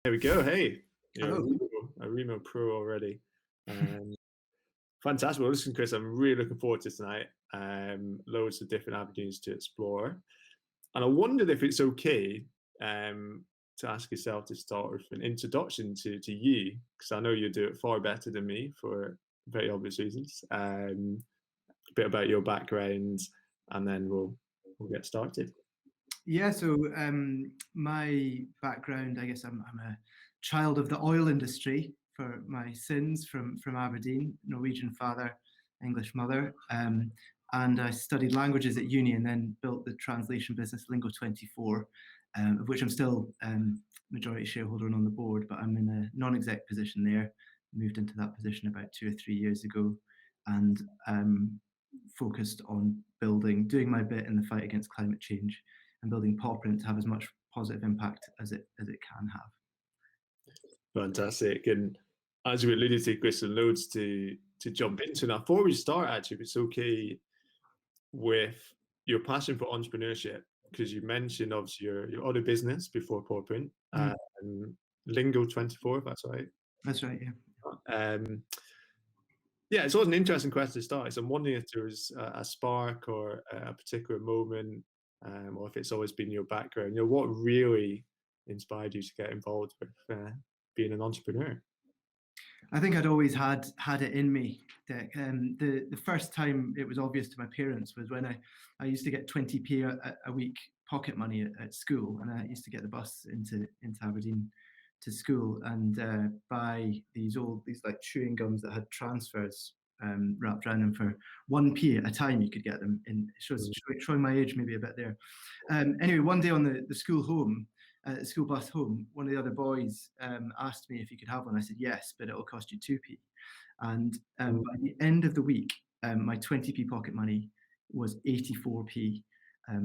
There we go. Hey, Hello. a Remo Pro already. Um, Fantastic. Well, listen, Chris, I'm really looking forward to tonight. Loads of different avenues to explore, and I wondered if it's okay to ask yourself to start with an introduction to you, because I know you do it far better than me for very obvious reasons. A bit about your background, and then we'll get started. Yeah, so my background, I guess I'm a child of the oil industry for my sins from Aberdeen, Norwegian father, English mother. And I studied languages at uni and then built the translation business Lingo24, of which I'm still majority shareholder and on the board, but I'm in a non-exec position there. Moved into that position about 2 or 3 years ago, and focused on doing my bit in the fight against climate change and building Pawprint to have as much positive impact as it can have. Fantastic. And as we alluded to, Chris, loads to jump into. Now, before we start, actually, if it's okay, with your passion for entrepreneurship, because you mentioned obviously your other business before Pawprint, Lingo24, if that's right. That's right, yeah. Yeah, it's always an interesting question to start. So I'm wondering if there was a spark or a particular moment, or if it's always been your background. What really inspired you to get involved with being an entrepreneur? I think I'd always had it in me. The first time it was obvious to my parents was when I used to get 20p a week pocket money at school, and I used to get the bus into Aberdeen to school and buy these like chewing gums that had transfers wrapped around them for 1p at a time. You could get them in, showing my age maybe a bit there. Anyway, one day on the school bus home, one of the other boys asked me if he could have one. I said yes, but it'll cost you 2p. And by the end of the week, my 20p pocket money was 84p,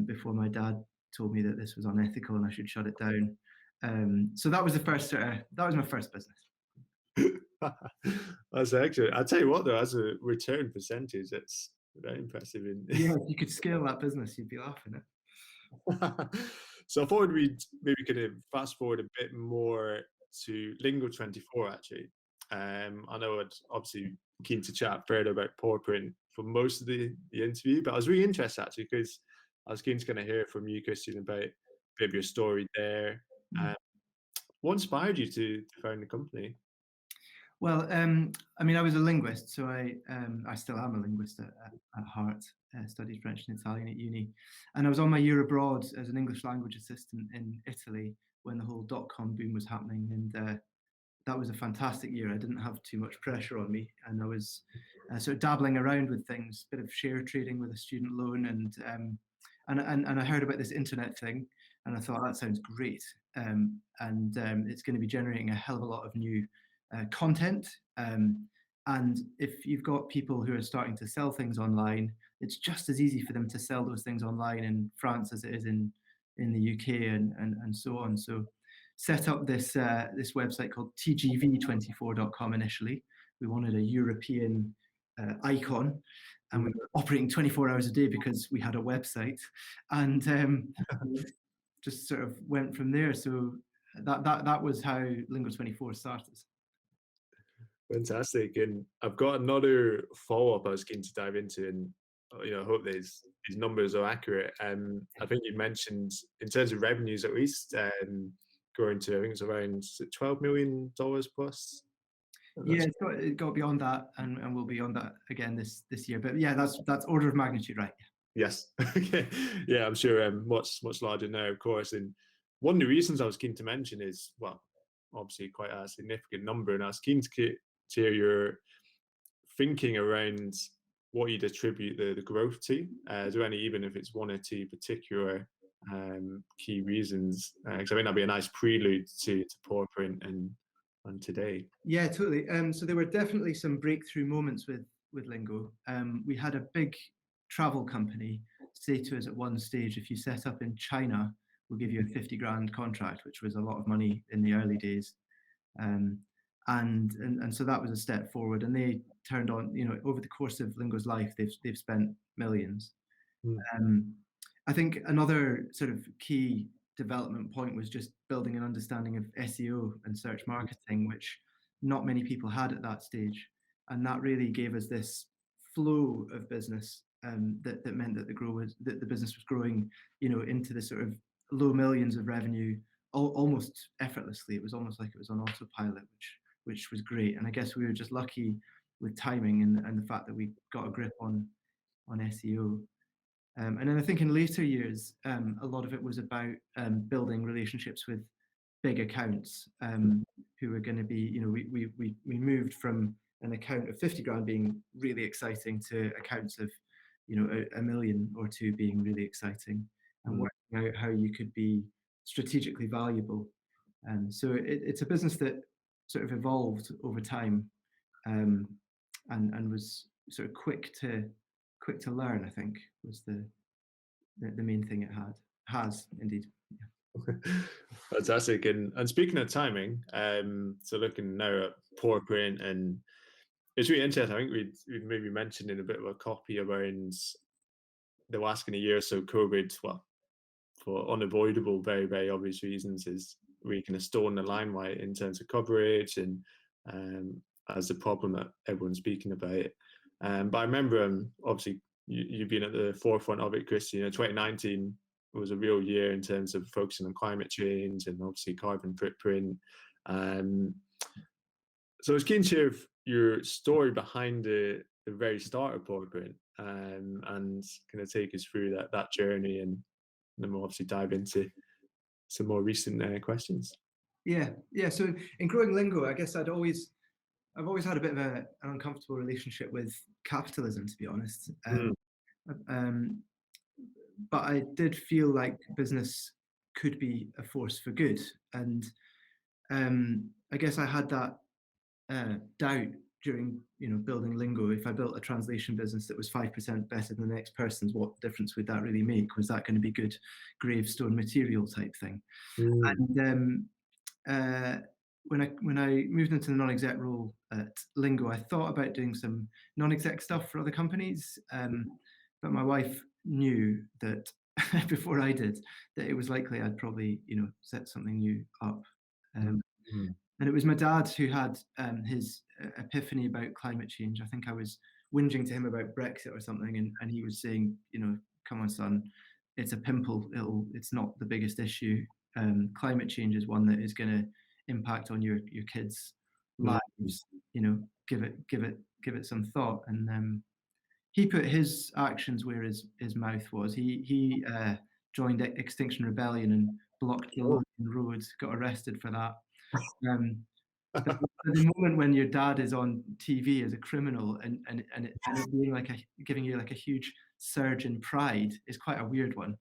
before my dad told me that this was unethical and I should shut it down. So that was that was my first business. That's excellent. I'll tell you what, though, as a return percentage, it's very impressive. Yeah, if you could scale that business, you'd be laughing at. So I thought we'd maybe kind of fast forward a bit more to Lingo24, actually. I know I'd obviously keen to chat further about Pawprint for most of the interview, but I was really interested, actually, because I was keen to kind of hear from you, Christian, about a bit of your story there. What inspired you to found the company? Well, I mean, I was a linguist, so I still am a linguist at heart. Studied French and Italian at uni, and I was on my year abroad as an English language assistant in Italy when the whole dot-com boom was happening, and that was a fantastic year. I didn't have too much pressure on me, and I was sort of dabbling around with things, bit of share trading with a student loan, and I heard about this internet thing, and I thought that sounds great, and it's going to be generating a hell of a lot of new content. And if you've got people who are starting to sell things online, it's just as easy for them to sell those things online in France as it is in the UK and so on. So set up this website called tgv24.com initially. We wanted a European icon, and we were operating 24 hours a day because we had a website, and just sort of went from there. So that was how Lingo24 started. Fantastic. And I've got another follow-up I was keen to dive into, and I hope these numbers are accurate. I think you mentioned, in terms of revenues at least, growing to, I think it's around $12 million plus. Yeah, it got beyond that, and we'll be on that again this year. But yeah, that's order of magnitude, right? Yes. Okay. Yeah, I'm sure much larger now, of course. And one of the reasons I was keen to mention is, well, obviously quite a significant number, and I was keen to hear your thinking around what you'd attribute the growth to. Is there any, even if it's one or two particular key reasons? Because I think that'd be a nice prelude to Pawprint and today. Yeah, totally. So there were definitely some breakthrough moments with Lingo. We had a big travel company say to us at one stage, if you set up in China, we'll give you a 50 grand contract, which was a lot of money in the early days. And so that was a step forward, and they turned on, over the course of Lingo's life, they've spent millions. I think another sort of key development point was just building an understanding of SEO and search marketing, which not many people had at that stage. And that really gave us this flow of business that meant that the business was growing, into the sort of low millions of revenue almost effortlessly. It was almost like it was on autopilot, which was great. And I guess we were just lucky with timing and the fact that we got a grip on SEO. And then I think in later years, a lot of it was about building relationships with big accounts who are going to be, we moved from an account of 50 grand being really exciting to accounts of, a million or two being really exciting, and working out how you could be strategically valuable. So it's a business that sort of evolved over time, and was sort of quick to learn, I think, was the main thing it has indeed. Fantastic. And speaking of timing, so looking now at Pawprint, and it's really interesting. I think we'd maybe mentioned in a bit of a copy around the last kind of year or so, COVID, well, for unavoidable, very, very obvious reasons, is really kind of stolen the limelight in terms of coverage and as a problem that everyone's speaking about. But I remember, obviously, you've been at the forefront of it, Chris. 2019 was a real year in terms of focusing on climate change and obviously carbon footprint. So I was keen to hear your story behind the very start of Pawprint, and kind of take us through that journey, and then we'll obviously dive into some more recent questions. Yeah. So in growing Lingo, I guess I've always had a bit of an uncomfortable relationship with capitalism, to be honest. But I did feel like business could be a force for good, and I guess I had that doubt during building Lingo. If I built a translation business that was 5% better than the next person's, what difference would that really make? Was that going to be good gravestone material type thing? And when I moved into the non-exec role at Lingo, I thought about doing some non-exec stuff for other companies, but my wife knew that before I did, that it was likely I'd probably set something new up. And it was my dad who had his epiphany about climate change. I think I was whinging to him about Brexit or something, and he was saying, come on, son, it's a pimple. It's not the biggest issue. Climate change is one that is going to impact on your kids' lives. Give it some thought. And he put his actions where his mouth was. He joined Extinction Rebellion and blocked the road, got arrested for that. But the moment when your dad is on TV as a criminal and it being giving you like a huge surge in pride is quite a weird one.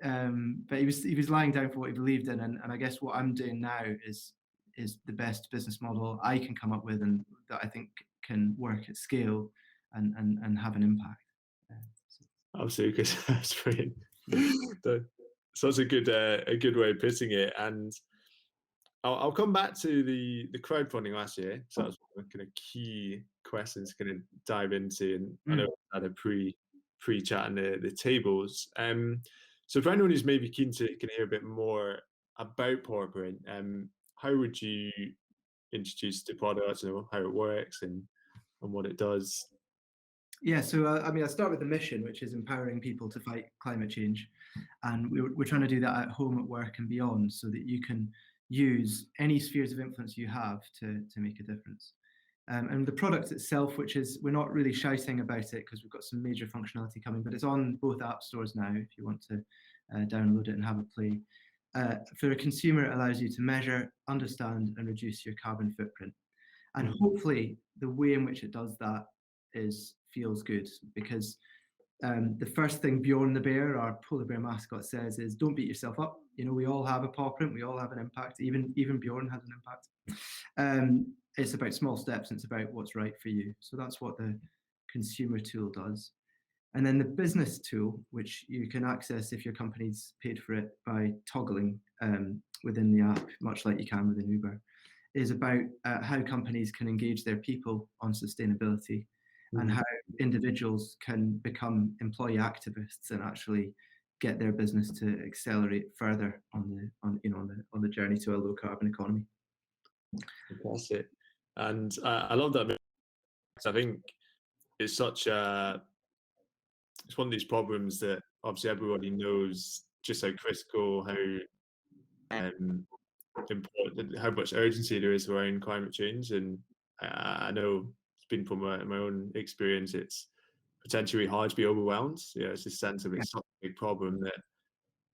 But he was lying down for what he believed in, and I guess what I'm doing now is the best business model I can come up with, and that I think can work at scale and have an impact. Absolutely, Chris. That's brilliant. So that's a good way of putting it. And I'll come back to the crowdfunding last year. So that's one of the kind of key questions to kind of dive into. And I know we had a pre-chat on the tables. So for anyone who's maybe keen to kind of hear a bit more about Pawprint, how would you introduce the product, how it works and what it does? Yeah, so I start with the mission, which is empowering people to fight climate change. And we're trying to do that at home, at work and beyond, so that you can use any spheres of influence you have to make a difference. And the product itself, which is, we're not really shouting about it because we've got some major functionality coming, but it's on both app stores now if you want to download it and have a play. For a consumer, it allows you to measure, understand and reduce your carbon footprint. And hopefully the way in which it does that feels good, because the first thing Bjorn the bear, our polar bear mascot, says is, don't beat yourself up. We all have a pawprint, we all have an impact, even Bjorn has an impact. It's about small steps, and it's about what's right for you. So that's what the consumer tool does. And then the business tool, which you can access if your company's paid for it by toggling within the app, much like you can within Uber, is about how companies can engage their people on sustainability, and how individuals can become employee activists and actually get their business to accelerate further on the journey to a low carbon economy. Fantastic. And I love that. I think it's such it's one of these problems that obviously everybody knows just how critical, how important, how much urgency there is around climate change. And I know it's been from my own experience, it's potentially hard to be overwhelmed. It's this sense of it's such a big problem that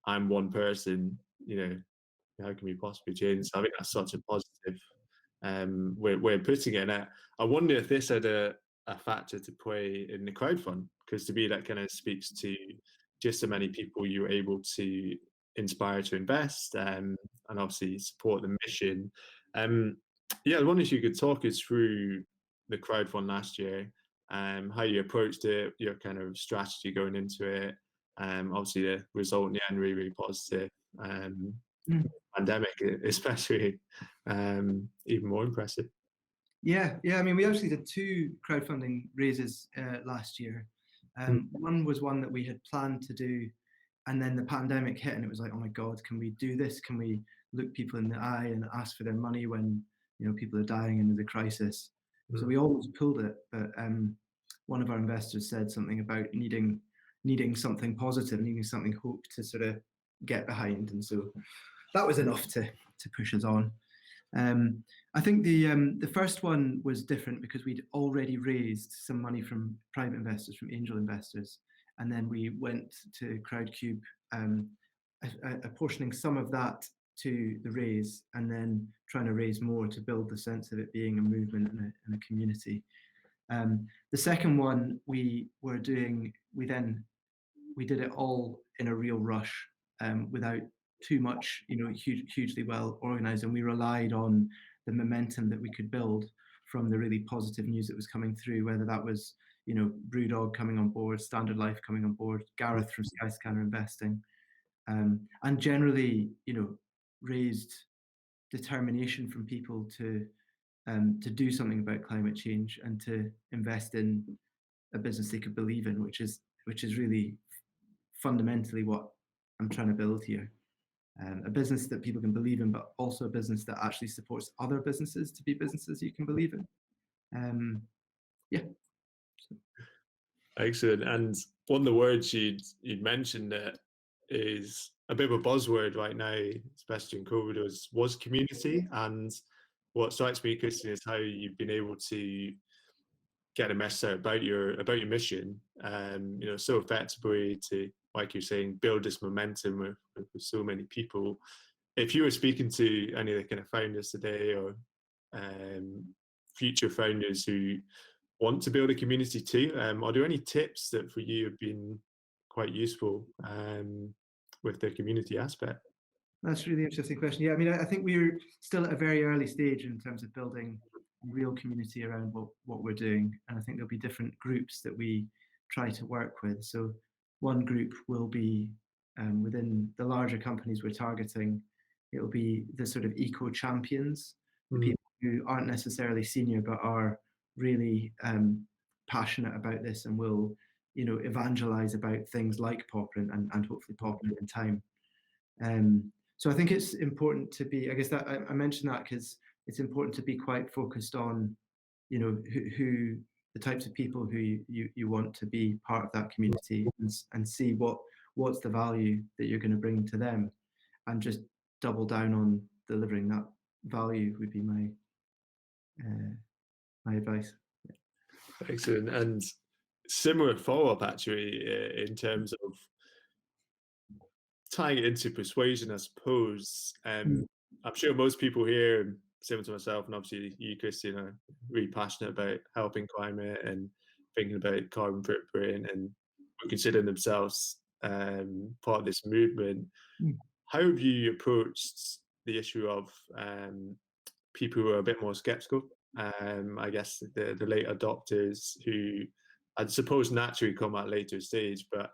I'm one person, how can we possibly change? So I think that's such a positive way of putting it. And I wonder if this had a factor to play in the crowdfund, because to me that kind of speaks to just how many people you were able to inspire to invest, and obviously support the mission. I wonder if you could talk us through the crowdfund last year, how you approached it, your kind of strategy going into it. Obviously the result in the end really positive. Pandemic especially, even more impressive. Yeah. I mean, we actually did 2 crowdfunding raises last year. One was one that we had planned to do, and then the pandemic hit, and it was like, oh my God, can we do this? Can we look people in the eye and ask for their money when people are dying and there's a crisis? So we almost pulled it, but one of our investors said something about needing something positive, needing something hope to sort of get behind, and so that was enough to push us on. I think the first one was different because we'd already raised some money from private investors, from angel investors, and then we went to Crowdcube, apportioning some of that to the raise, and then trying to raise more to build the sense of it being a movement and a community. The second one we did it all in a real rush, without too much, hugely well organized, and we relied on the momentum that we could build from the really positive news that was coming through, whether that was, Brewdog coming on board, Standard Life coming on board, Gareth from Skyscanner investing, and generally, raised determination from people to do something about climate change and to invest in a business they could believe in, which is really fundamentally what I'm trying to build here. A business that people can believe in, but also a business that actually supports other businesses to be businesses you can believe in. Excellent. And one of the words you'd mentioned that is a bit of a buzzword right now, especially in COVID, was community. And what strikes me, Christian, is how you've been able to get a message out about your mission, so effectively to, like you're saying, build this momentum with so many people. If you were speaking to any of the kind of founders today, or future founders who want to build a community too, are there any tips that for you have been quite useful with the community aspect? That's a really interesting question. Yeah, I mean, I think we're still at a very early stage in terms of building a real community around what we're doing, and I think there'll be different groups that we try to work with. So one group will be within the larger companies we're targeting. It'll be the sort of eco champions, the people who aren't necessarily senior but are really passionate about this and will, evangelize about things like Pawprint and hopefully Pawprint in time. So I think it's important to be, I guess that I mentioned that because it's important to be quite focused on, who the types of people who you want to be part of that community, and see what's the value that you're going to bring to them, and just double down on delivering that value would be my advice. Excellent. And similar follow-up actually, in terms of tying it into persuasion, I suppose. I'm sure most people here, similar to myself, and obviously you, Christian, are really passionate about helping climate and thinking about carbon footprint, and considering themselves part of this movement. How have you approached the issue of people who are a bit more skeptical? I guess the late adopters who I suppose naturally come at a later stage, but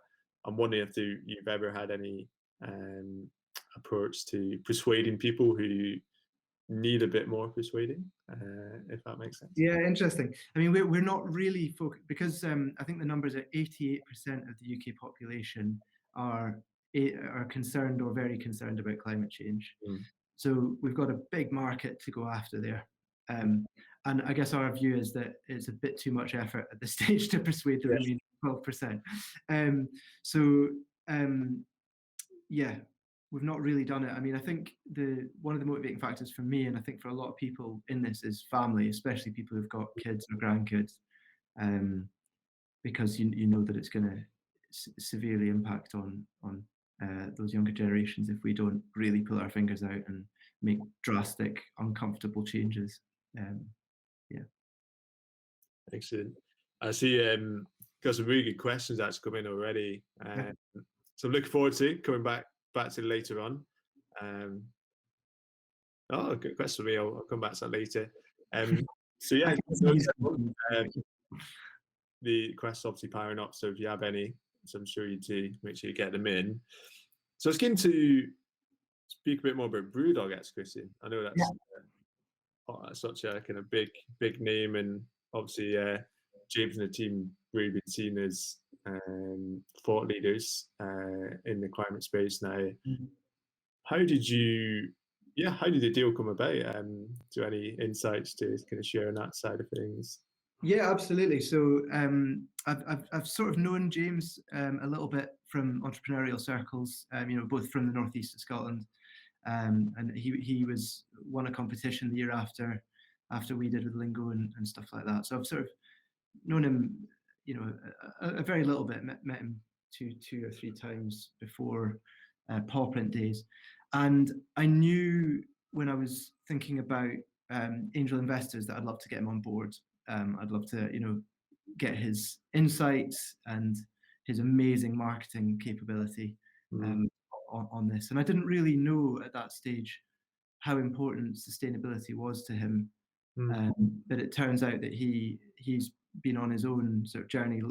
I'm wondering if you've ever had any approach to persuading people who need a bit more persuading, if that makes sense. Yeah, interesting. I mean, we're not really focused, because I think the numbers are 88% of the UK population are are concerned or very concerned about climate change. Mm. So we've got a big market to go after there. And I guess our view is that it's a bit too much effort at this stage to persuade the Yes. remaining 12%. Yeah, we've not really done it. I mean, I think one of the motivating factors for me, and I think for a lot of people in this, is family, especially people who've got kids or grandkids, because you know that it's going to severely impact on those younger generations if we don't really pull our fingers out and make drastic, uncomfortable changes. Yeah. Excellent. I see got some really good questions that's come in already. So I'm looking forward to coming back to later on. Good question for me. I'll come back to that later. So yeah, the quest obviously powering up. So if you have any, so I'm sure you do, make sure you get them in. So I was keen to speak a bit more about Brewdog, Christian. I know that's such a kind of big name, and obviously James and the team really been seen as thought leaders in the climate space now. Mm-hmm. How did the deal come about? Do you have any insights to kind of share on that side of things? Yeah, absolutely. So I've sort of known James a little bit from entrepreneurial circles, both from the northeast of Scotland, and he won a competition the year after we did with Lingo and stuff like that. So I've sort of known him, a very little bit. Met him two or three times before Pawprint days, and I knew when I was thinking about angel investors that I'd love to get him on board. I'd love to, get his insights and his amazing marketing capability on this. And I didn't really know at that stage how important sustainability was to him. But it turns out that he's been on his own sort of journey,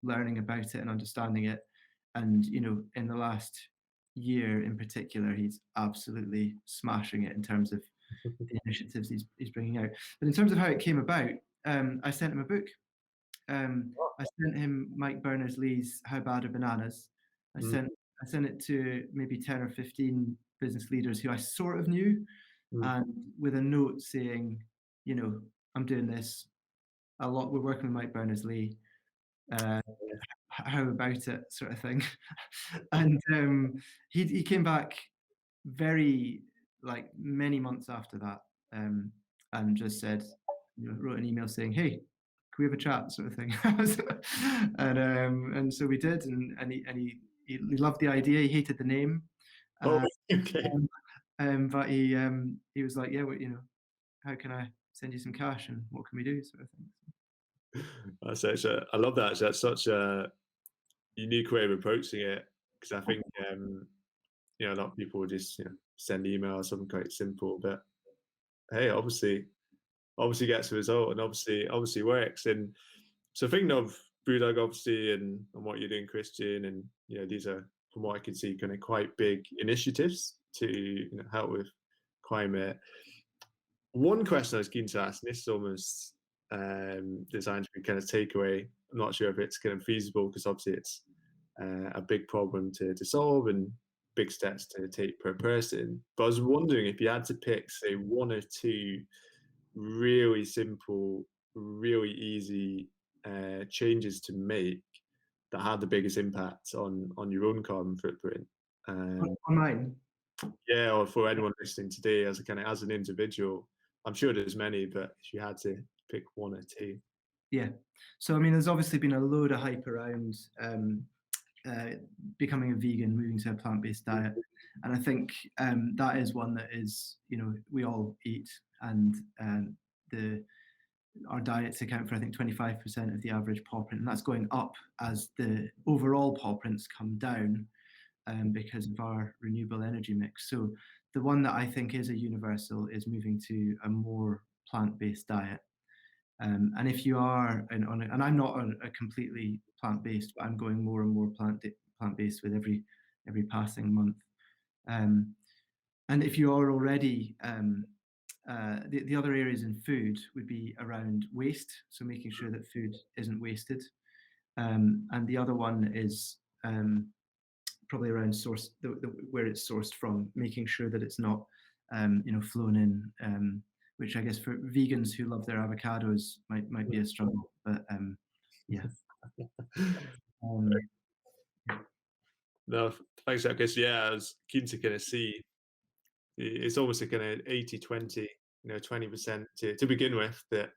learning about it and understanding it. And, in the last year in particular, he's absolutely smashing it in terms of the initiatives he's bringing out. But in terms of how it came about, I sent him a book. I sent him Mike Berners-Lee's How Bad Are Bananas? I sent it to maybe 10 or 15 business leaders who I sort of knew, and with a note saying, I'm doing this a lot. We're working with Mike Berners-Lee. How about it, sort of thing. And he came back many months after that, and just said, wrote an email saying, "Hey, can we have a chat?" sort of thing. And so we did, and he loved the idea. He hated the name. Okay. But he was like, "Yeah, how can I send you some cash, and what can we do?" sort of thing. I love that. That's such a unique way of approaching it, because I think a lot of people just send emails, something quite simple, but hey, obviously gets a result, and obviously works. And so thinking of Brewdog, obviously, and what you're doing, Christian, and these are, from what I can see, kind of quite big initiatives to help with climate. One question I was keen to ask, and this is almost designed to be kind of takeaway. I'm not sure if it's kind of feasible, because obviously it's a big problem to solve and big steps to take per person. But I was wondering if you had to pick, say, one or two really simple, really easy changes to make that had the biggest impact on your own carbon footprint. On mine? Yeah, or for anyone listening today, as an individual. I'm sure there's many, but if you had to pick one or two. Yeah. So, I mean, there's obviously been a load of hype around becoming a vegan, moving to a plant-based diet. And I think that is one that is, we all eat, and our diets account for, I think, 25% of the average pawprint, and that's going up as the overall pawprints come down because of our renewable energy mix. So the one that I think is a universal is moving to a more plant-based diet. And if you are, and I'm not a completely plant-based, but I'm going more and more plant-based with every passing month. And if you are already, the other areas in food would be around waste, so making sure that food isn't wasted. And the other one is probably around source, where it's sourced from, making sure that it's not, flown in, which I guess for vegans who love their avocados might be a struggle. But yeah. No, thanks, Chris. Yeah, I was keen to kind of see. It's almost a kind of 80-20, 20% to begin with that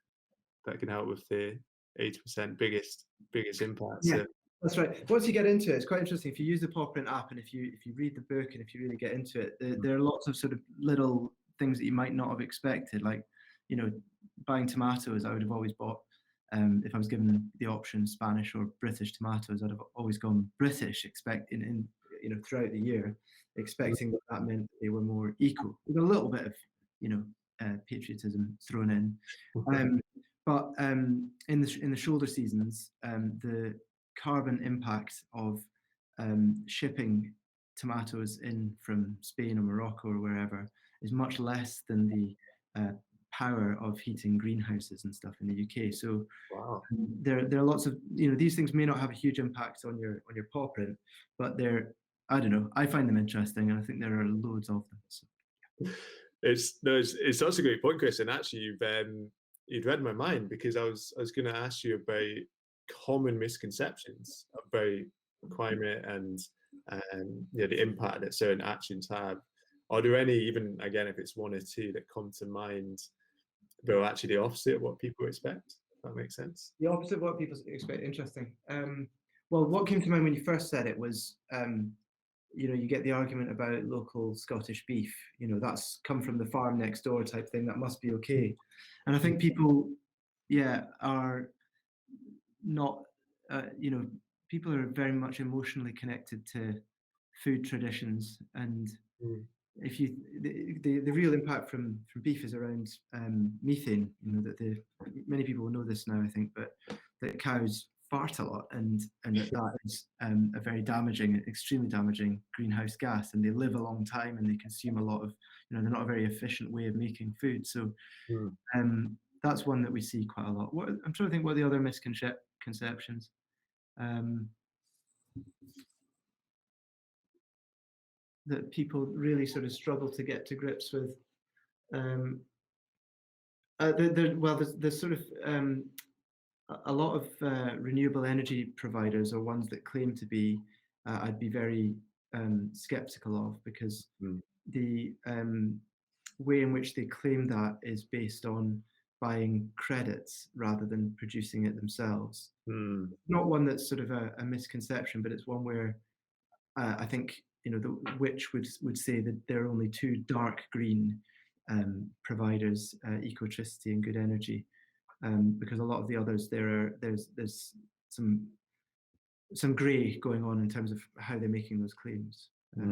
can help with the 80% biggest impact. Yeah, that's right. Once you get into it, it's quite interesting. If you use the Pawprint app and if you read the book and if you really get into it, there are lots of sort of little things that you might not have expected. Like, buying tomatoes, I would have always bought, if I was given the option Spanish or British tomatoes, I'd have always gone British, expecting throughout the year, expecting that meant they were more eco, with a little bit of patriotism thrown in. But in the shoulder seasons, the carbon impact of shipping tomatoes in from Spain or Morocco or wherever is much less than the power of heating greenhouses and stuff in the UK. So wow. There are lots of these things may not have a huge impact on your Pawprint, but I don't know. I find them interesting, and I think there are loads of them. So. It's also a great point, Chris. And actually, you'd read my mind, because I was going to ask you about common misconceptions about climate and the impact that certain actions have. Are there any, even again, if it's one or two, that come to mind, that are actually the opposite of what people expect? If that makes sense. The opposite of what people expect. Interesting. Well, what came to mind when you first said it was, you get the argument about local Scottish beef. That's come from the farm next door type thing. That must be okay. And I think people, are not, people are very much emotionally connected to food traditions, and if the real impact from beef is around methane. That many people will know this now, I think, but that cows fart a lot, and that is a very damaging, extremely damaging greenhouse gas, and they live a long time and they consume a lot of, they're not a very efficient way of making food. So that's one that we see quite a lot. I'm trying to think what the other misconceptions. That people really sort of struggle to get to grips with. There's sort of a lot of renewable energy providers, or ones that claim to be, I'd be very skeptical of, because the way in which they claim that is based on buying credits rather than producing it themselves. Not one that's sort of a misconception, but it's one where I think the Which would say that there are only two dark green providers, Ecotricity and Good Energy, because a lot of the others there's some grey going on in terms of how they're making those claims. So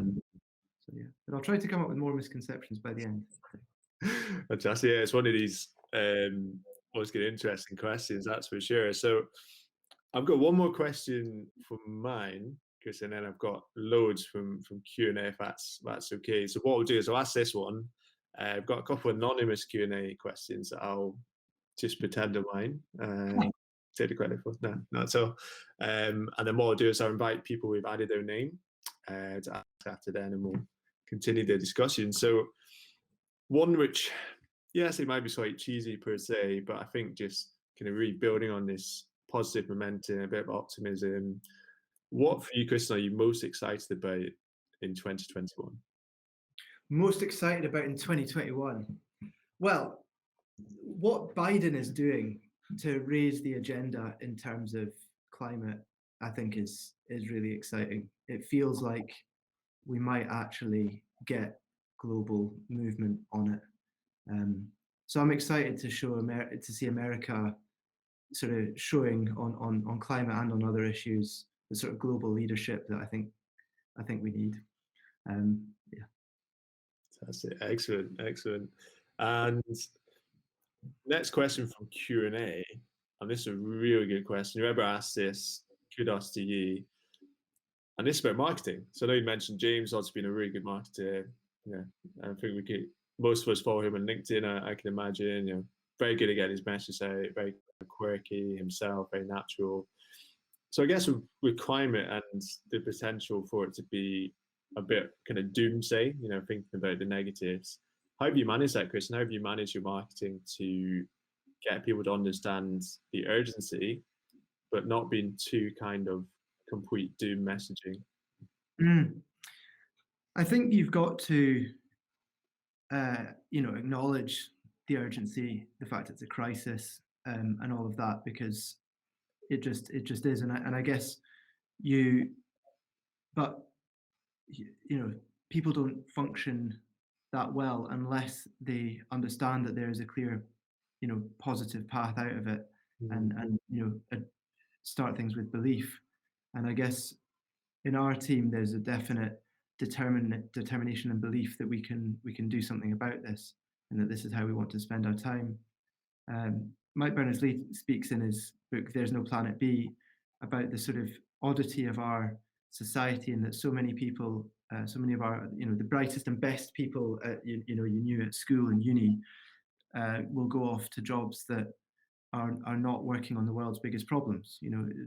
yeah, but I'll try to come up with more misconceptions by the end. Fantastic. Yeah, it's one of these always get interesting questions, that's for sure. So I've got one more question from mine, Chris, and then I've got loads from Q&A, if that's okay. So what we'll do is I'll ask this one. I've got a couple of anonymous Q&A questions that I'll just pretend are mine. Take the credit for. No, not at all. And then what I'll do is I'll invite people who've added their name to ask after then, and we'll continue the discussion. So one which, yes, it might be slightly cheesy per se, but I think just kind of rebuilding on this positive momentum, a bit of optimism. What for you, Chris, are you most excited about in 2021? Most excited about in 2021? Well, what Biden is doing to raise the agenda in terms of climate, I think is really exciting. It feels like we might actually get global movement on it. So I'm excited to see America sort of showing on climate and on other issues the sort of global leadership that I think we need. Yeah. That's it. Excellent. And next question from Q&A, and this is a really good question. Whoever asked this, kudos to you. And this is about marketing. So I know you mentioned James also being a really good marketer. Yeah, I think most of us follow him on LinkedIn. I can imagine, very good at getting his message out, very quirky himself, very natural. So I guess with climate and the potential for it to be a bit kind of doomsday, thinking about the negatives, how have you managed that, Chris? And how have you managed your marketing to get people to understand the urgency, but not being too kind of complete doom messaging? I think you've got to, acknowledge the urgency, the fact it's a crisis, and all of that, because it just is. And I guess but people don't function that well unless they understand that there is a clear, positive path out of it, and start things with belief. And I guess in our team, there's a definite determination and belief that we can do something about this, and that this is how we want to spend our time. Mike Berners-Lee speaks in his book "There's No Planet B" about the sort of oddity of our society, and that so many people, so many of our, the brightest and best people, you knew at school and uni, will go off to jobs that are not working on the world's biggest problems.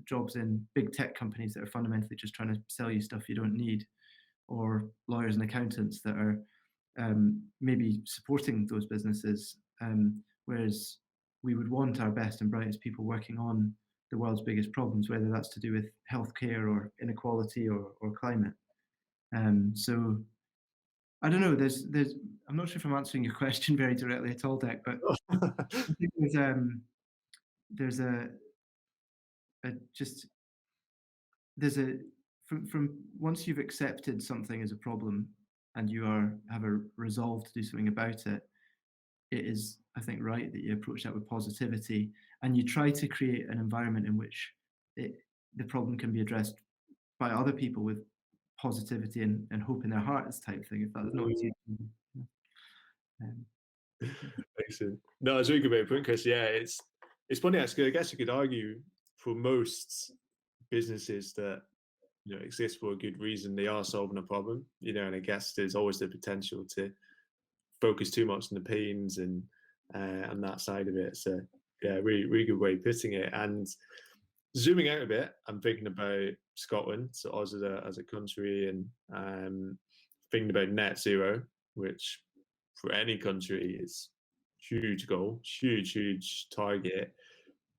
Jobs in big tech companies that are fundamentally just trying to sell you stuff you don't need, or lawyers and accountants that are maybe supporting those businesses, whereas we would want our best and brightest people working on the world's biggest problems, whether that's to do with healthcare or inequality or climate. So I don't know. I'm not sure if I'm answering your question very directly at all, Deck, but I think from once you've accepted something as a problem and you have a resolve to do something about it, it is, I think, right that you approach that with positivity, and you try to create an environment in which the problem can be addressed by other people with positivity and hope in their hearts, type thing, if that's not easy. Excellent. No, it's a really good point, Chris. Yeah, it's funny actually. I guess you could argue for most businesses that exist for a good reason, they are solving a problem. And I guess there's always the potential to focus too much on the pains and that side of it. So yeah, really good way of putting it. And zooming out a bit, I'm thinking about Scotland, so us as a country, and thinking about net zero, which for any country is huge goal, huge target.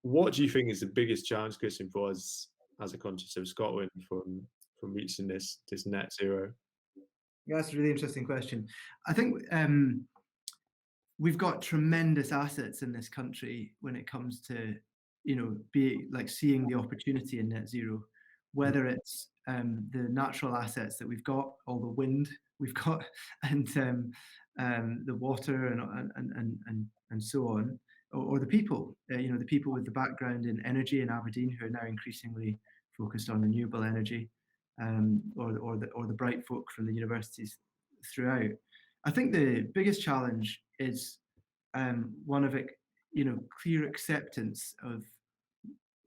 What do you think is the biggest challenge, Christian, for us as a country, so Scotland, from reaching this net zero? Yeah, that's a really interesting question. I think we've got tremendous assets in this country when it comes to be like seeing the opportunity in net zero, whether it's the natural assets that we've got, all the wind we've got, and the water and so on, or the people, the people with the background in energy in Aberdeen who are now increasingly focused on renewable energy, or the bright folk from the universities throughout. I think the biggest challenge is one of clear acceptance of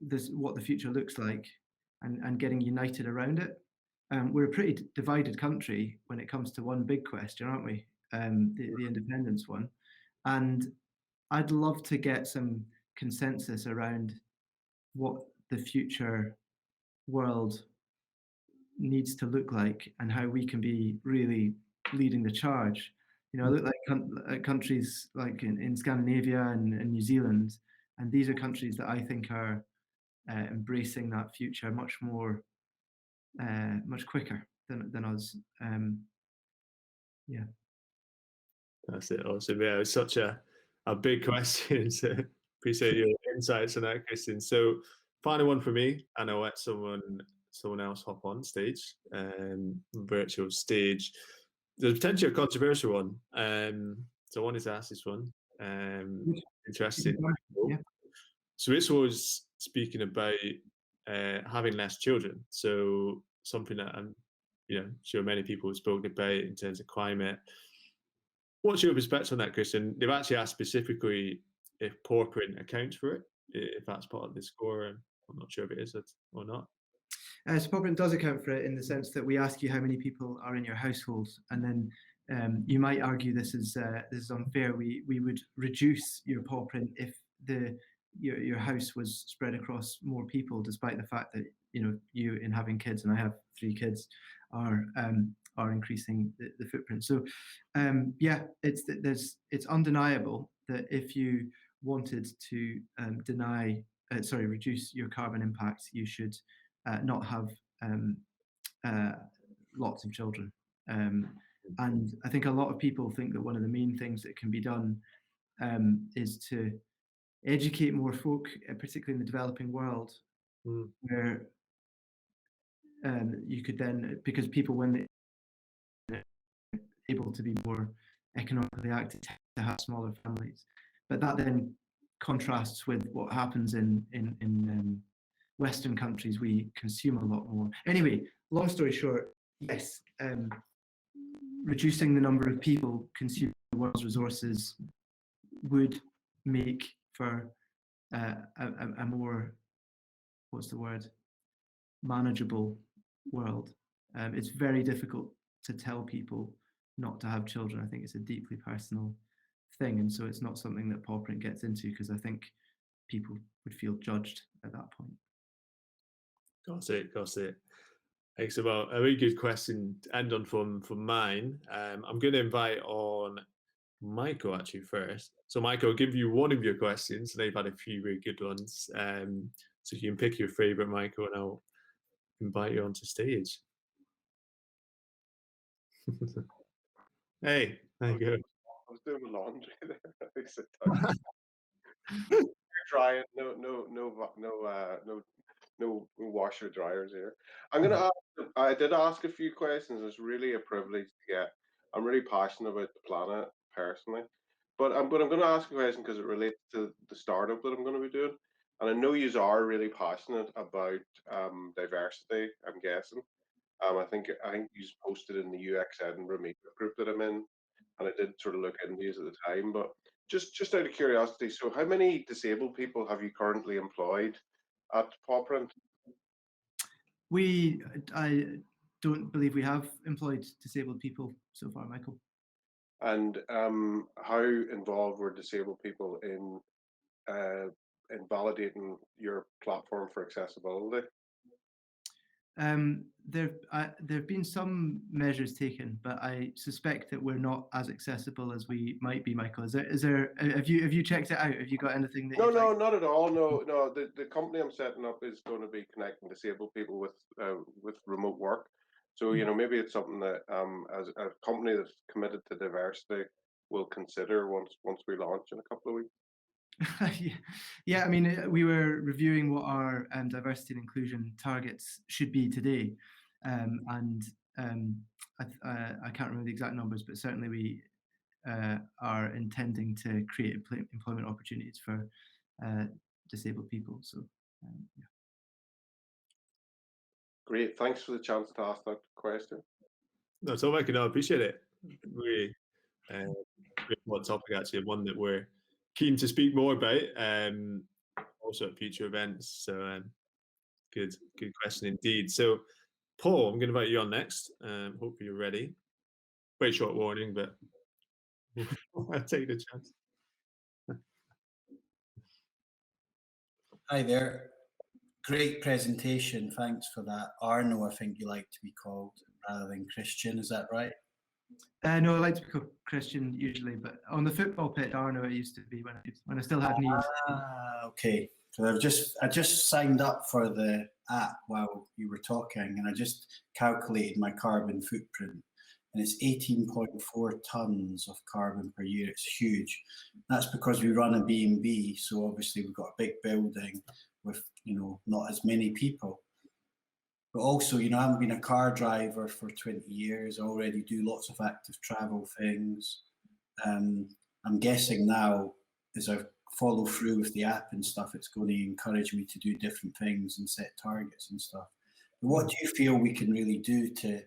this, what the future looks like, and getting united around it. We're a pretty divided country when it comes to one big question, aren't we? The independence one. And I'd love to get some consensus around what the future world needs to look like and how we can be really leading the charge. I look at countries like in Scandinavia and New Zealand, and these are countries that I think are embracing that future much quicker than us. Yeah. That's it. Awesome. Yeah, it's such a big question. So appreciate your insights on that, Christian. So final one for me, and I'll let someone else hop on stage, virtual stage. There's potentially a controversial one. So I wanted to ask this one. Interesting. Yeah. So this was speaking about having less children. So something that I'm sure many people have spoken about in terms of climate. What's your perspective on that, Christian? They've actually asked specifically if Pawprint accounts for it, if that's part of the score. I'm not sure if it is or not. So Pawprint does account for it, in the sense that we ask you how many people are in your household, and then you might argue this is unfair. We would reduce your Pawprint if the your house was spread across more people, despite the fact that you, in having kids, and I have 3 kids, are increasing the footprint. So yeah, it's undeniable that if you wanted to reduce your carbon impact, you should not have lots of children. And I think a lot of people think that one of the main things that can be done is to educate more folk, particularly in the developing world, where you could then, because people, when they're able to be more economically active, tend to have smaller families. But that then contrasts with what happens in Western countries. We consume a lot more. Anyway, long story short, yes, reducing the number of people consuming the world's resources would make for a more, what's the word, manageable world. It's very difficult to tell people not to have children. I think it's a deeply personal thing, and so it's not something that Pawprint gets into, because I think people would feel judged at that point. Got it. Excellent. Well, a really good question to end on from mine. I'm going to invite on Michael actually first. So Michael, I'll give you one of your questions. They've had a few really good ones. So you can pick your favorite, Michael, and I'll invite you onto stage. Hey, there you go. I was doing the laundry there. Drying, no washer dryers here. I did ask a few questions. It's really a privilege to get. I'm really passionate about the planet personally, but I'm going to ask a question because it relates to the startup that I'm going to be doing, and I know you are really passionate about diversity. I'm guessing. I think you posted in the UX Edinburgh meetup group that I'm in, and I did sort of look into these at the time, but just out of curiosity, so how many disabled people have you currently employed at Pawprint? I don't believe we have employed disabled people so far, Michael. And how involved were disabled people in validating your platform for accessibility? There've been some measures taken, but I suspect that we're not as accessible as we might be, Michael. Is there? Have you checked it out? Have you got anything that? No, not at all. No. The company I'm setting up is going to be connecting disabled people with remote work. So maybe it's something that as a company that's committed to diversity will consider once we launch in a couple of weeks. Yeah, I mean, we were reviewing what our diversity and inclusion targets should be today, and I can't remember the exact numbers, but certainly we are intending to create employment opportunities for disabled people. So, yeah. Great, thanks for the chance to ask that question. No, so Mike, I appreciate it. Really, what topic actually, one that we're keen to speak more about, also at future events. So good question indeed. So Paul, I'm going to invite you on next. Hopefully you're ready. Very short warning, but I'll take the chance. Hi there. Great presentation. Thanks for that. Arno, I think you like to be called rather than Christian. Is that right? No, I like to be called Christian usually, but on the football pitch, Arno, it used to be when I still had knees. Okay. So I just signed up for the app while you were talking, and I just calculated my carbon footprint, and it's 18.4 tons of carbon per year. It's huge. That's because we run a B&B, so obviously we've got a big building with not as many people. But also, I haven't been a car driver for 20 years. I already do lots of active travel things. I'm guessing now, as I follow through with the app and stuff, it's going to encourage me to do different things and set targets and stuff. But what do you feel we can really do to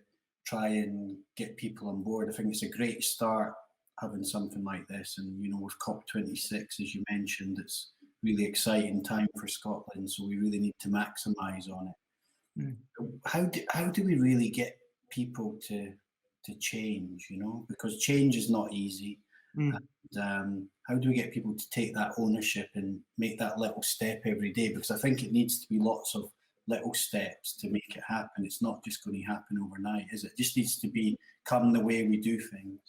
try and get people on board? I think it's a great start having something like this. And, with COP26, as you mentioned, it's really exciting time for Scotland. So we really need to maximise on it. How do we really get people to change, because change is not easy. And how do we get people to take that ownership and make that little step every day? Because I think it needs to be lots of little steps to make it happen. It's not just going to happen overnight, is it? It just needs to become the way we do things.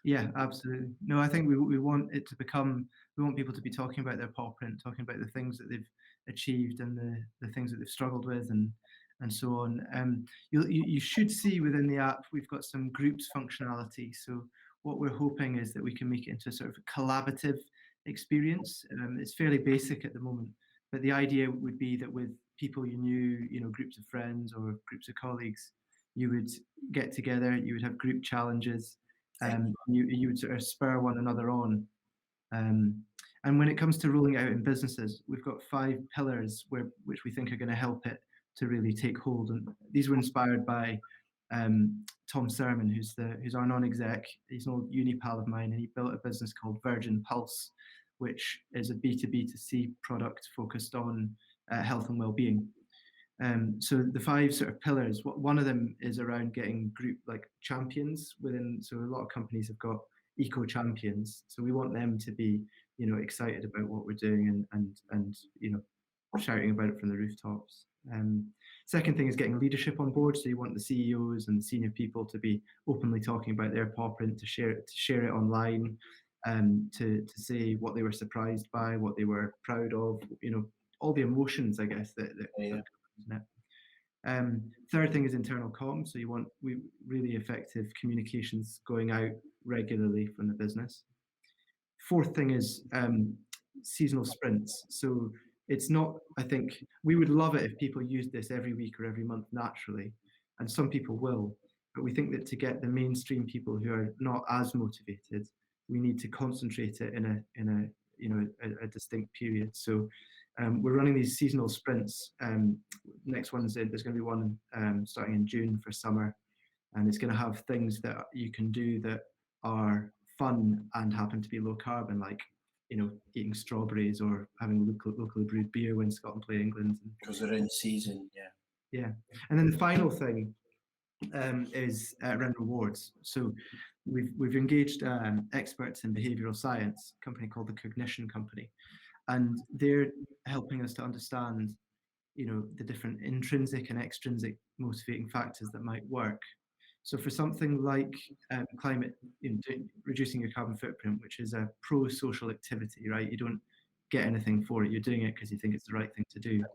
Yeah, absolutely. No, I think we want it to become, we want people to be talking about their Pawprint, talking about the things that they've achieved and the things that they've struggled with and so on. You should see within the app, we've got some groups functionality. So what we're hoping is that we can make it into a sort of a collaborative experience. It's fairly basic at the moment, but the idea would be that with people you knew, groups of friends or groups of colleagues, you would get together, you would have group challenges, you would sort of spur one another on. And when it comes to rolling it out in businesses, we've got 5 pillars which we think are going to help it to really take hold. And these were inspired by Tom Sermon, who's our non-exec. He's an old uni pal of mine, and he built a business called Virgin Pulse, which is a B2B2C product focused on health and well-being. So the 5 sort of pillars, one of them is around getting group like champions within. So a lot of companies have got eco champions. So we want them to be, excited about what we're doing and shouting about it from the rooftops. Second thing is getting leadership on board. So you want the CEOs and the senior people to be openly talking about their Pawprint, to share it online, to say what they were surprised by, what they were proud of, all the emotions, I guess, that third thing is internal comms. So you want really effective communications going out regularly from the business. Fourth thing is seasonal sprints. So it's not, I think, we would love it if people used this every week or every month naturally, and some people will, but we think that to get the mainstream people who are not as motivated, we need to concentrate it in a distinct period. So we're running these seasonal sprints. Next one's there's going to be one starting in June for summer, and it's going to have things that you can do that are fun and happen to be low carbon, like eating strawberries or having locally brewed beer when Scotland play England. Because they're in season, yeah. And then the final thing is around rewards. So we've engaged experts in behavioural science, a company called the Cognition Company, and they're helping us to understand, the different intrinsic and extrinsic motivating factors that might work. So for something like climate, reducing your carbon footprint, which is a pro-social activity, right? You don't get anything for it. You're doing it because you think it's the right thing to do.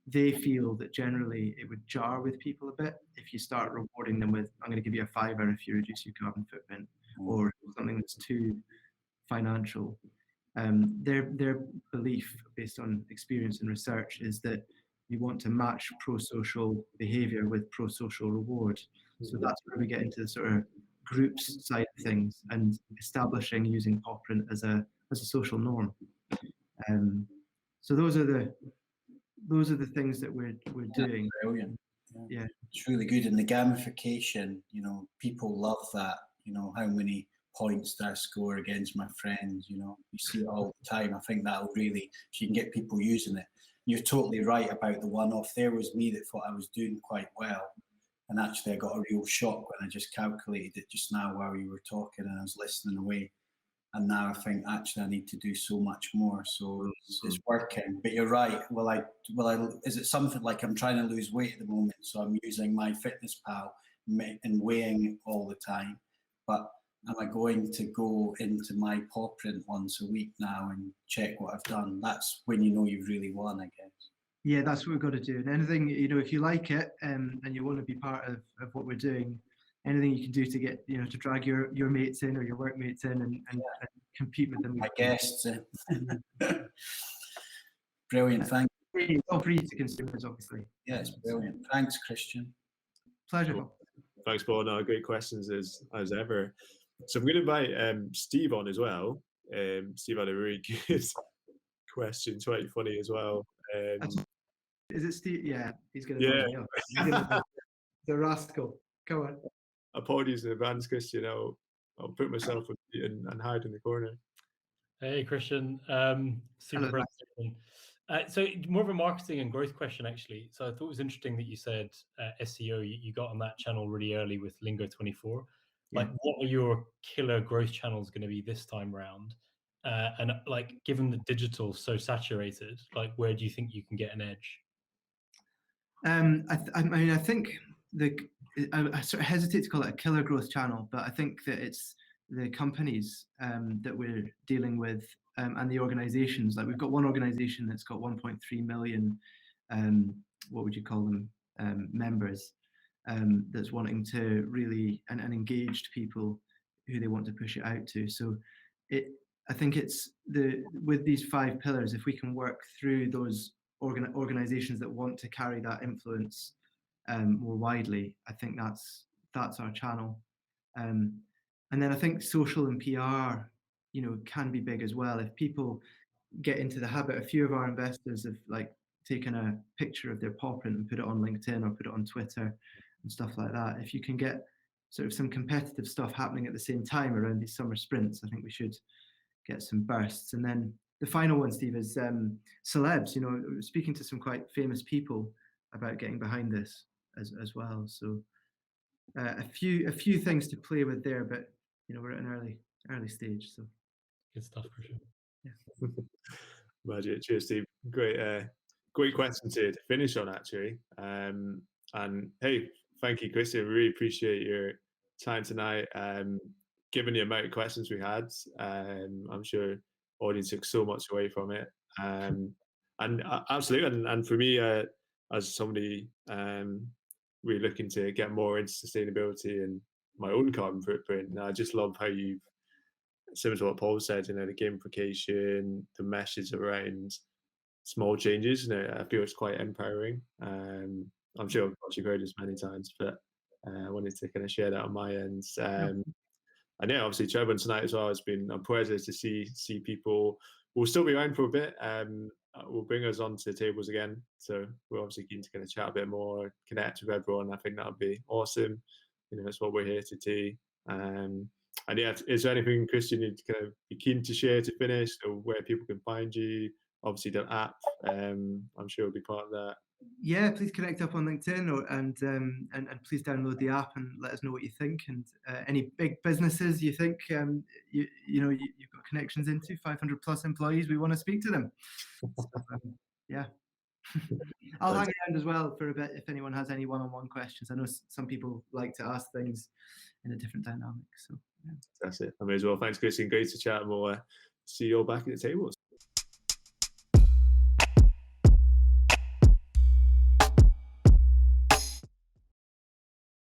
They feel that generally it would jar with people a bit if you start rewarding them with, I'm going to give you a £5 if you reduce your carbon footprint, or something that's too financial. Their belief, based on experience and research, is that you want to match pro-social behaviour with pro-social reward. So that's where we get into the sort of groups side of things and establishing using Pawprint as a social norm. So those are the things that we're doing. Brilliant. Yeah, it's really good. And the gamification, people love that. How many points did I score against my friends? You see it all the time. I think that'll really, if you can get people using it. You're totally right about the one-off. There was me that thought I was doing quite well. And actually, I got a real shock when I just calculated it just now while you were talking and I was listening away. And now I think actually I need to do so much more. So it's working. But you're right. Is it something like I'm trying to lose weight at the moment? So I'm using MyFitnessPal and weighing all the time. But am I going to go into my Pawprint once a week now and check what I've done? That's when you've really won, I guess. Yeah, that's what we've got to do. And anything, if you like it and you want to be part of what we're doing, anything you can do to get, to drag your mates in or your workmates in and compete with them. My guests. Brilliant, thank you. It's all free to consumers, obviously. Yeah, it's brilliant. Thanks, Christian. Pleasure. Cool. Thanks, Paul. No, great questions as ever. So I'm going to invite Steve on as well. Steve had a really good question. It's quite funny as well. Is it Steve? Yeah, he's going to be the rascal. Come on. Apologies in advance, Christian. I'll put myself and hide in the corner. Hey, Christian. Super presentation. So more of a marketing and growth question, actually. So I thought it was interesting that you said SEO, you got on that channel really early with Lingo 24. Like, what are your killer growth channels going to be this time round? And like, given the digital so saturated, like, where do you think you can get an edge? I mean, I think I sort of hesitate to call it a killer growth channel, but I think that it's the companies that we're dealing with and the organizations. Like, we've got one organization that's got 1.3 million, what would you call them, members, that's wanting to really, and engaged people who they want to push it out to. So I think it's with these 5 pillars, if we can work through those organizations that want to carry that influence more widely, I think that's our channel. And then I think social and PR, can be big as well. If people get into the habit, a few of our investors have like taken a picture of their Pawprint and put it on LinkedIn or put it on Twitter and stuff like that. If you can get sort of some competitive stuff happening at the same time around these summer sprints, I think we should get some bursts. And then the final one, Steve, is celebs. Speaking to some quite famous people about getting behind this as well. So a few things to play with there, but we're at an early stage. So good stuff, Christian. Yeah. Magic. Cheers, Steve. Great question to finish on, actually. And hey, thank you, Christian. We really appreciate your time tonight. Given the amount of questions we had, I'm sure audience took so much away from it. And absolutely, and for me, as somebody really looking to get more into sustainability and my own carbon footprint, I just love how you've, similar to what Paul said, the gamification, the message around small changes, I feel it's quite empowering. I'm sure you've heard this many times, but I wanted to kind of share that on my end. And yeah, obviously Trevor tonight as well, I'm pleasure to see people. We'll still be around for a bit. Will bring us onto the tables again. So we're obviously keen to kind of chat a bit more, connect with everyone. I think that would be awesome. That's what we're here to do. And yeah, is there anything, Christian, you'd kind of be keen to share to finish, or where people can find you? Obviously the app, I'm sure will be part of that. Yeah, please connect up on LinkedIn, and please download the app and let us know what you think. And any big businesses you think you've got connections into, 500 plus employees, we want to speak to them. So, yeah. I'll hang around as well for a bit if anyone has any one-on-one questions. I know some people like to ask things in a different dynamic. So yeah. That's it. I may as well. Thanks, Christian. Great to chat, and we'll see you all back at the tables.